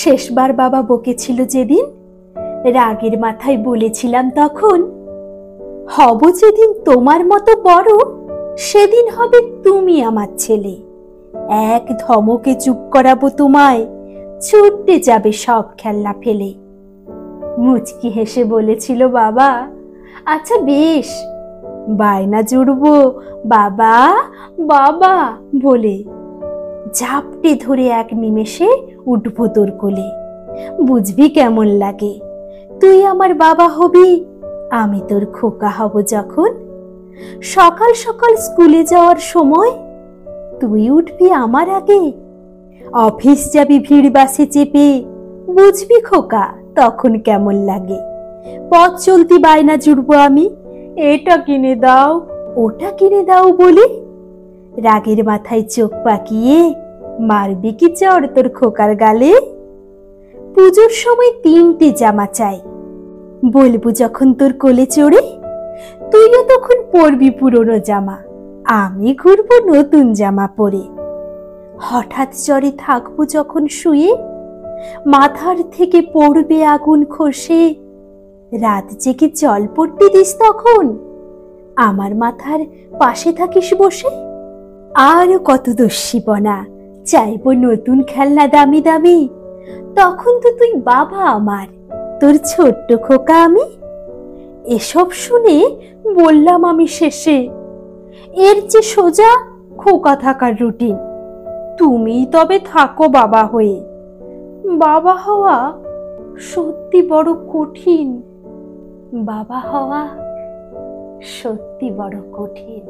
শেষবার বাবা বকেছিল যেদিন, রাগের মাথায় বলেছিলাম তখন, হব যেদিন তোমার মতো বড়, সেদিন হবে তুমি আমার ছেলে। এক ধমকে চুপ করাবো তোমায়, ছুটতে যাবে সব খেলনা ফেলে। মুচকি হেসে বলেছিল বাবা, আচ্ছা বেশ, বায়না জুড়বো বাবা বাবা বলে। ঝাপটে ধরে এক নিমেষে উঠবো তোর কোলে। বুঝবি কেমন লাগে, তুই আমার বাবা হবি, আমি তোর খোকা হব যখন। সকাল সকাল স্কুলে যাওয়ার সময় তুই উঠবি আমার আগে। অফিস যাবি ভিড় বাসে চেপে, বুঝবি খোকা তখন কেমন লাগে। পথ চলতি বায়না জুড়বো আমি, এটা কিনে দাও ওটা কিনে দাও বলে। রাগের মাথায় চোখ পাকিয়ে মারবি কি চড় তোর খোকার গালে। পুজোর সময় 3টে জামা চাই, বলবো যখন তোর কোলে চড়ে, তুইও তখন পরবি পুরনো জামা, আমি ঘুরবো নতুন জামা পরে। হঠাৎ জ্বরে থাকবো যখন শুয়ে, মাথার থেকে পড়বে আগুন খসে। রাত জেগে জল পড়তে দিস তখন, আমার মাথার পাশে থাকিস বসে। আর কত দস্যিপনা, চাইবো নতুন খেলনা দামি দামি, তখন তো তুই বাবা আমার, তোর ছোট্ট খোকা আমি। এসব শুনে বললাম আমি শেষে, এর যে সোজা খোকা থাকার রুটিন, তুমি তবে থাকো বাবা হয়ে। বাবা হওয়া সত্যি বড় কঠিন, বাবা হওয়া সত্যি বড় কঠিন।